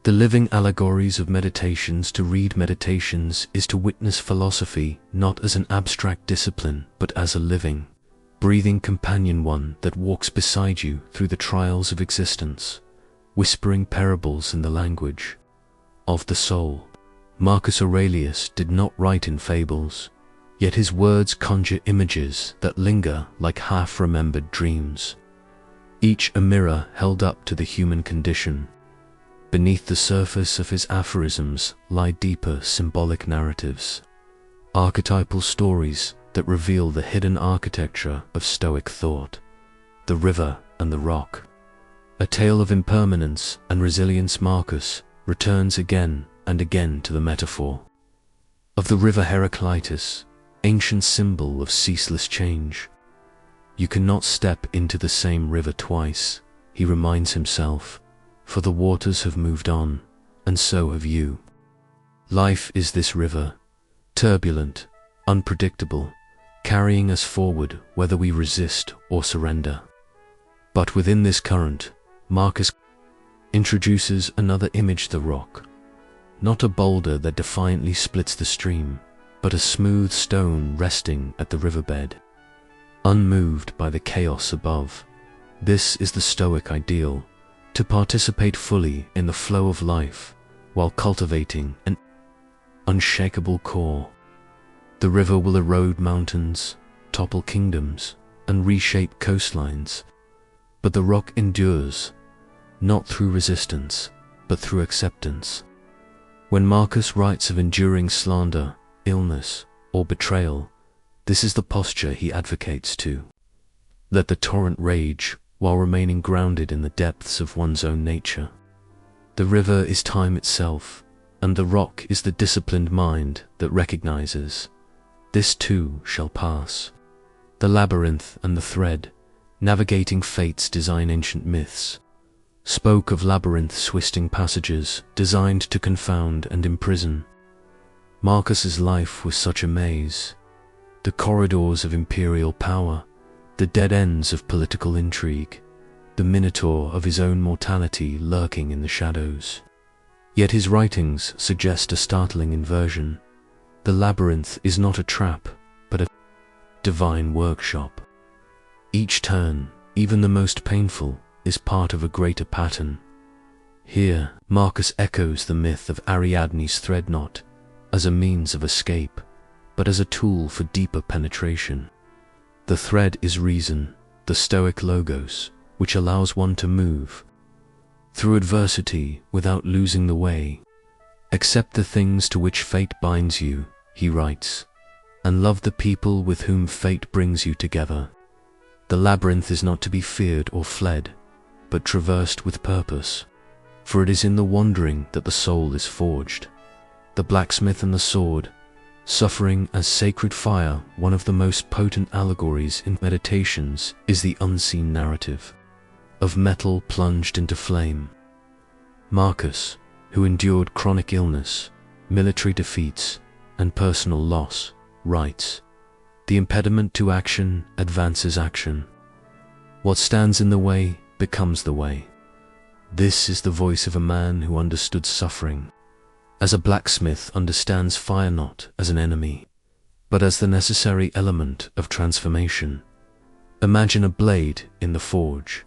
The living allegories of meditations. To read meditations is to witness philosophy not as an abstract discipline, but as a living, breathing companion, one that walks beside you through the trials of existence, whispering parables in the language of the soul. Marcus Aurelius did not write in fables, yet his words conjure images that linger like half-remembered dreams, each a mirror held up to the human condition. Beneath the surface of his aphorisms lie deeper symbolic narratives, archetypal stories that reveal the hidden architecture of Stoic thought. The river and the rock. A tale of impermanence and resilience. Marcus returns again and again to the metaphor of the river Heraclitus, ancient symbol of ceaseless change. You cannot step into the same river twice, he reminds himself, for the waters have moved on, and so have you. Life is this river, turbulent, unpredictable, carrying us forward whether we resist or surrender. But within this current, Marcus introduces another image: the rock. Not a boulder that defiantly splits the stream, but a smooth stone resting at the riverbed, unmoved by the chaos above. This is the Stoic ideal: to participate fully in the flow of life while cultivating an unshakable core. The river will erode mountains, topple kingdoms, and reshape coastlines, but the rock endures, not through resistance, but through acceptance. When Marcus writes of enduring slander, illness, or betrayal, this is the posture he advocates to. Let the torrent rage while remaining grounded in the depths of one's own nature. The river is time itself, and the rock is the disciplined mind that recognizes, this too shall pass. The labyrinth and the thread, navigating fate's design. Ancient myths spoke of labyrinth twisting passages designed to confound and imprison. Marcus's life was such a maze. The corridors of imperial power, the dead ends of political intrigue, the minotaur of his own mortality lurking in the shadows. Yet his writings suggest a startling inversion. The labyrinth is not a trap, but a divine workshop. Each turn, even the most painful, is part of a greater pattern. Here, Marcus echoes the myth of Ariadne's thread, not as a means of escape, but as a tool for deeper penetration. The thread is reason, the Stoic logos, which allows one to move through adversity without losing the way. Accept the things to which fate binds you, he writes, and love the people with whom fate brings you together. The labyrinth is not to be feared or fled, but traversed with purpose, for it is in the wandering that the soul is forged. The blacksmith and the sword, suffering as sacred fire. One of the most potent allegories in meditations is the unseen narrative of metal plunged into flame. Marcus, who endured chronic illness, military defeats, and personal loss, writes, "The impediment to action advances action. What stands in the way becomes the way." This is the voice of a man who understood suffering, as a blacksmith understands fire not as an enemy, but as the necessary element of transformation. Imagine a blade in the forge.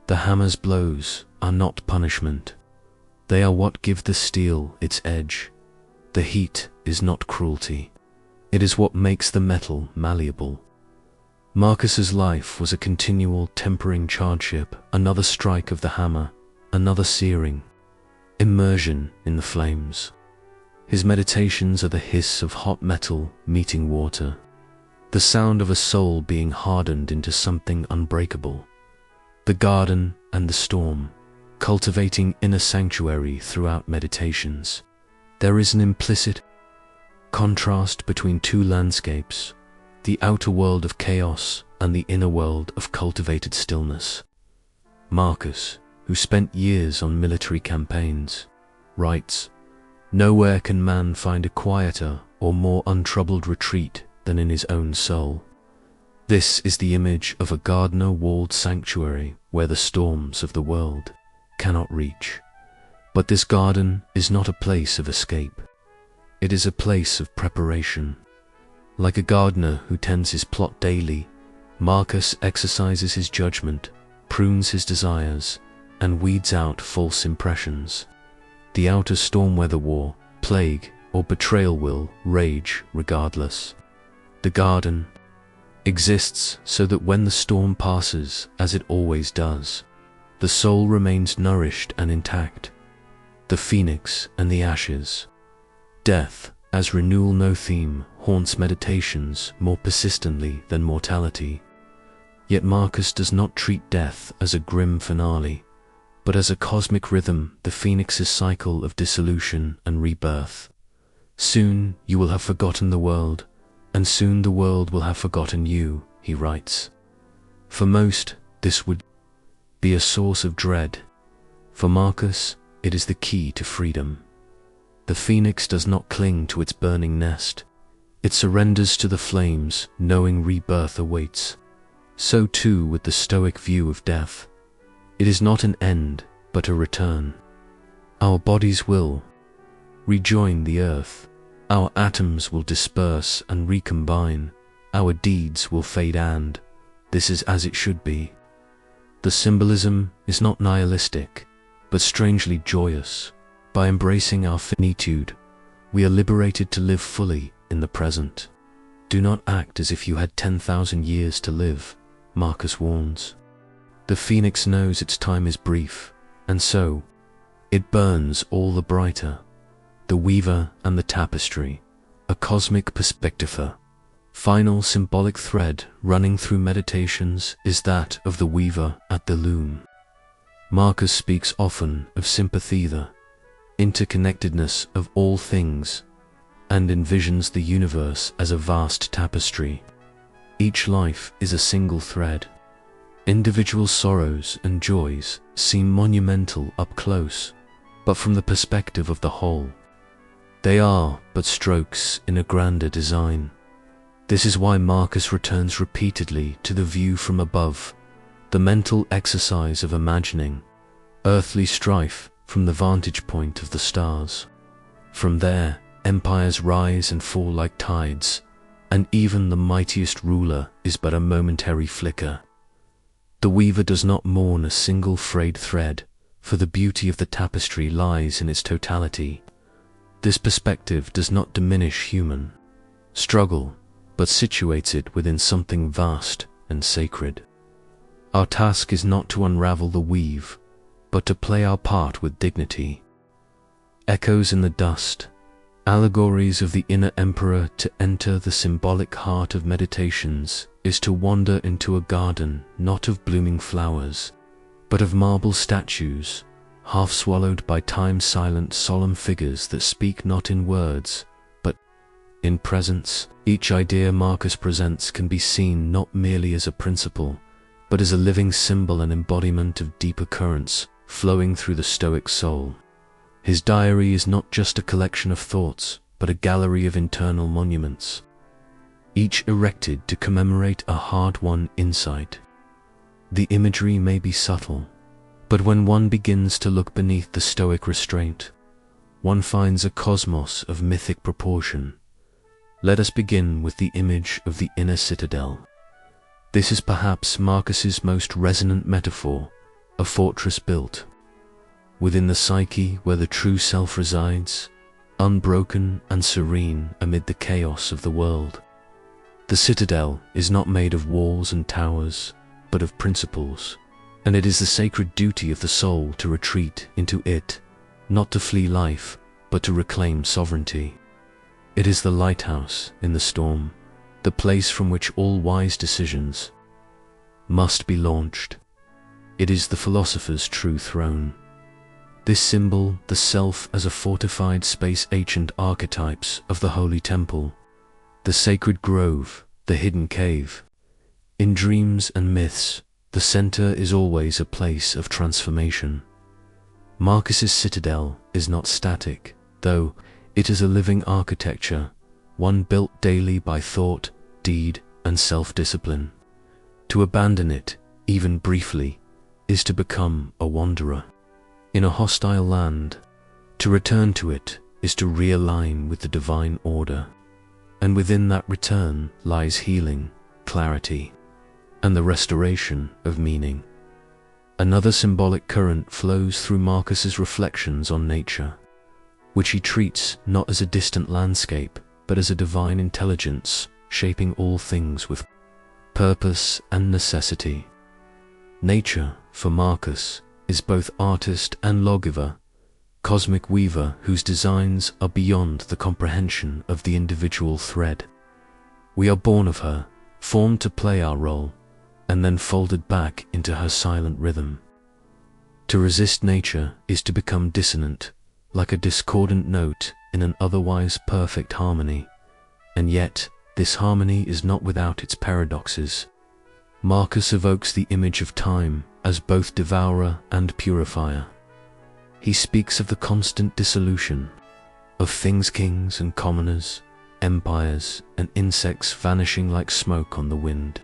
The hammer's blows are not punishment. They are what give the steel its edge. The heat is not cruelty. It is what makes the metal malleable. Marcus's life was a continual tempering hardship, another strike of the hammer, another searing, immersion in the flames. His meditations are the hiss of hot metal meeting water, the sound of a soul being hardened into something unbreakable. The garden and the storm, cultivating inner sanctuary throughout meditations. There is an implicit contrast between two landscapes, the outer world of chaos and the inner world of cultivated stillness. Marcus, who spent years on military campaigns, writes, "Nowhere can man find a quieter or more untroubled retreat than in his own soul." This is the image of a gardener-walled sanctuary where the storms of the world cannot reach. But this garden is not a place of escape. It is a place of preparation. Like a gardener who tends his plot daily, Marcus exercises his judgment, prunes his desires, and weeds out false impressions. The outer storm weather war, plague, or betrayal will rage regardless. The garden exists so that when the storm passes, as it always does, the soul remains nourished and intact. The phoenix and the ashes. Death, as renewal no theme, haunts meditations more persistently than mortality. Yet Marcus does not treat death as a grim finale, but as a cosmic rhythm, the phoenix's cycle of dissolution and rebirth. Soon you will have forgotten the world, and soon the world will have forgotten you, he writes. For most, this would be a source of dread. For Marcus, it is the key to freedom. The phoenix does not cling to its burning nest. It surrenders to the flames, knowing rebirth awaits. So too with the Stoic view of death. It is not an end, but a return. Our bodies will rejoin the earth. Our atoms will disperse and recombine. Our deeds will fade, and this is as it should be. The symbolism is not nihilistic, but strangely joyous. By embracing our finitude, we are liberated to live fully in the present. Do not act as if you had 10,000 years to live, Marcus warns. The phoenix knows its time is brief, and so it burns all the brighter. The weaver and the tapestry, a cosmic perspective. Final symbolic thread running through meditations is that of the weaver at the loom. Marcus speaks often of sympathy, the interconnectedness of all things, and envisions the universe as a vast tapestry. Each life is a single thread. Individual sorrows and joys seem monumental up close, but from the perspective of the whole, they are but strokes in a grander design. This is why Marcus returns repeatedly to the view from above, the mental exercise of imagining earthly strife from the vantage point of the stars. From there, empires rise and fall like tides, and even the mightiest ruler is but a momentary flicker. The weaver does not mourn a single frayed thread, for the beauty of the tapestry lies in its totality. This perspective does not diminish human struggle, but situates it within something vast and sacred. Our task is not to unravel the weave, but to play our part with dignity. Echoes in the dust, allegories of the inner emperor. To enter the symbolic heart of meditations is to wander into a garden not of blooming flowers, but of marble statues, half swallowed by time's silent solemn figures that speak not in words, but in presence. Each idea Marcus presents can be seen not merely as a principle, but as a living symbol and embodiment of deeper currents flowing through the Stoic soul. His diary is not just a collection of thoughts, but a gallery of internal monuments, each erected to commemorate a hard-won insight. The imagery may be subtle, but when one begins to look beneath the Stoic restraint, one finds a cosmos of mythic proportion. Let us begin with the image of the inner citadel. This is perhaps Marcus's most resonant metaphor, a fortress built within the psyche where the true self resides, unbroken and serene amid the chaos of the world. The citadel is not made of walls and towers, but of principles, and it is the sacred duty of the soul to retreat into it, not to flee life, but to reclaim sovereignty. It is the lighthouse in the storm, the place from which all wise decisions must be launched. It is the philosopher's true throne. This symbol, the self as a fortified space, ancient archetypes of the holy temple, the sacred grove, the hidden cave. In dreams and myths, the center is always a place of transformation. Marcus's citadel is not static, though it is a living architecture, one built daily by thought, deed, and self-discipline. To abandon it, even briefly, is to become a wanderer. in a hostile land. To return to it is to realign with the divine order, and within that return lies healing, clarity, and the restoration of meaning. Another symbolic current flows through Marcus's reflections on nature, which he treats not as a distant landscape, but as a divine intelligence shaping all things with purpose and necessity. Nature, for Marcus, is both artist and lawgiver, cosmic weaver whose designs are beyond the comprehension of the individual thread. We are born of her, formed to play our role, and then folded back into her silent rhythm. To resist nature is to become dissonant, like a discordant note in an otherwise perfect harmony, and yet this harmony is not without its paradoxes. Marcus evokes the image of time as both devourer and purifier. He speaks of the constant dissolution of things, kings and commoners, empires and insects vanishing like smoke on the wind.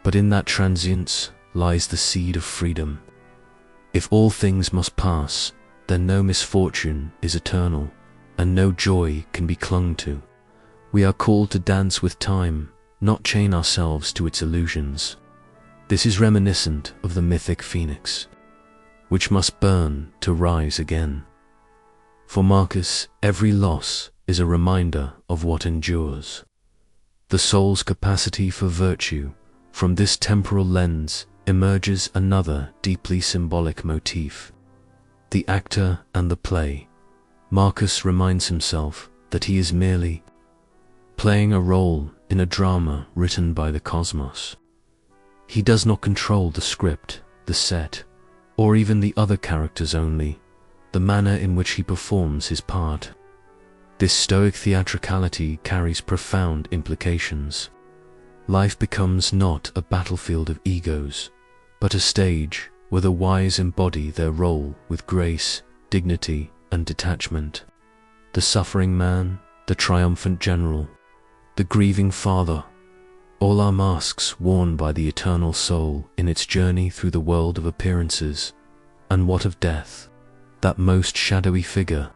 But in that transience lies the seed of freedom. If all things must pass, then no misfortune is eternal, and no joy can be clung to. We are called to dance with time, not chain ourselves to its illusions. This is reminiscent of the mythic phoenix, which must burn to rise again. For Marcus, every loss is a reminder of what endures. The soul's capacity for virtue. From this temporal lens emerges another deeply symbolic motif: the actor and the play. Marcus reminds himself that he is merely playing a role in a drama written by the cosmos. He does not control the script, the set, or even the other characters, only the manner in which he performs his part. This Stoic theatricality carries profound implications. Life becomes not a battlefield of egos, but a stage where the wise embody their role with grace, dignity, and detachment. The suffering man, the triumphant general, the grieving father, all are masks worn by the eternal soul in its journey through the world of appearances. And what of death, that most shadowy figure?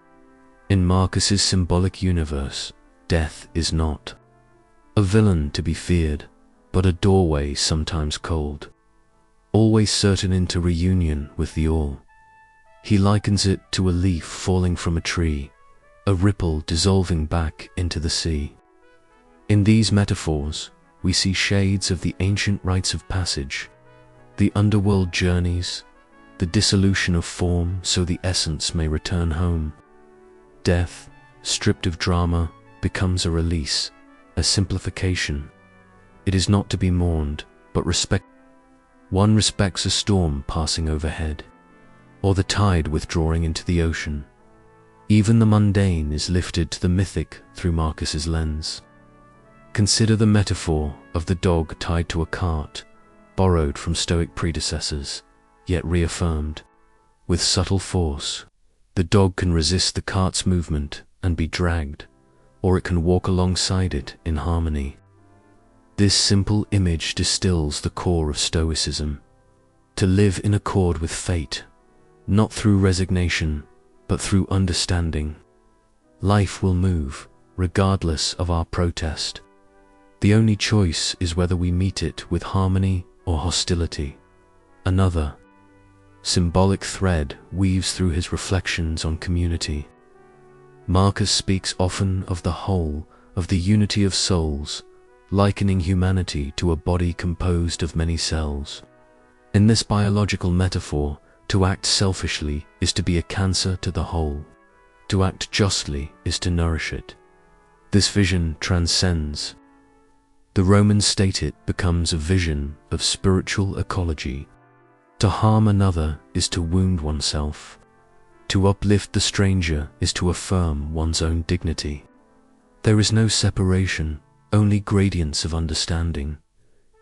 In Marcus's symbolic universe, death is not a villain to be feared, but a doorway sometimes cold, always certain into reunion with the all. He likens it to a leaf falling from a tree, a ripple dissolving back into the sea. In these metaphors, we see shades of the ancient rites of passage, the underworld journeys, the dissolution of form so the essence may return home. Death, stripped of drama, becomes a release, a simplification. It is not to be mourned, but one respects a storm passing overhead, or the tide withdrawing into the ocean. Even the mundane is lifted to the mythic through Marcus's lens. Consider the metaphor of the dog tied to a cart, borrowed from Stoic predecessors, yet reaffirmed. With subtle force, the dog can resist the cart's movement and be dragged, or it can walk alongside it in harmony. This simple image distills the core of Stoicism: to live in accord with fate, not through resignation, but through understanding. Life will move, regardless of our protest. The only choice is whether we meet it with harmony or hostility. Another symbolic thread weaves through his reflections on community. Marcus speaks often of the whole, of the unity of souls, likening humanity to a body composed of many cells. In this biological metaphor, to act selfishly is to be a cancer to the whole. To act justly is to nourish it. This vision transcends. The Romans state it becomes a vision of spiritual ecology. To harm another is to wound oneself. To uplift the stranger is to affirm one's own dignity. There is no separation, only gradients of understanding.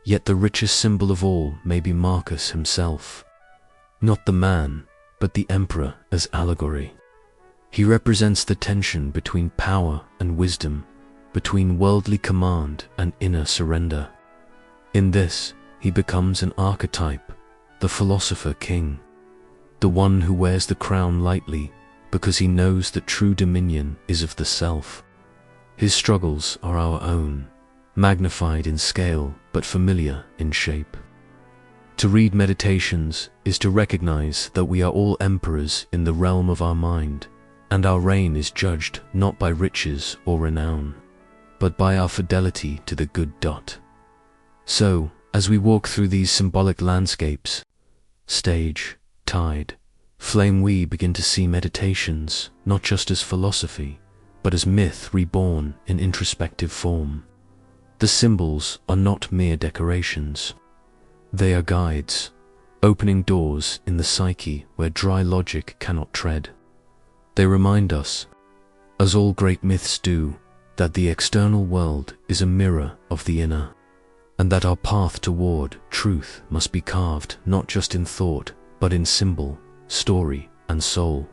Yet the richest symbol of all may be Marcus himself. Not the man, but the emperor as allegory. He represents the tension between power and wisdom, between worldly command and inner surrender. In this, he becomes an archetype, the philosopher king. the one who wears the crown lightly, because he knows that true dominion is of the self. His struggles are our own, magnified in scale but familiar in shape. To read Meditations is to recognize that we are all emperors in the realm of our mind, and our reign is judged not by riches or renown, but by our fidelity to the good dot. So, as we walk through these symbolic landscapes, stage, tide, flame, we begin to see Meditations not just as philosophy, but as myth reborn in introspective form. The symbols are not mere decorations. They are guides, opening doors in the psyche where dry logic cannot tread. They remind us, as all great myths do, that the external world is a mirror of the inner, and that our path toward truth must be carved not just in thought, but in symbol, story, and soul.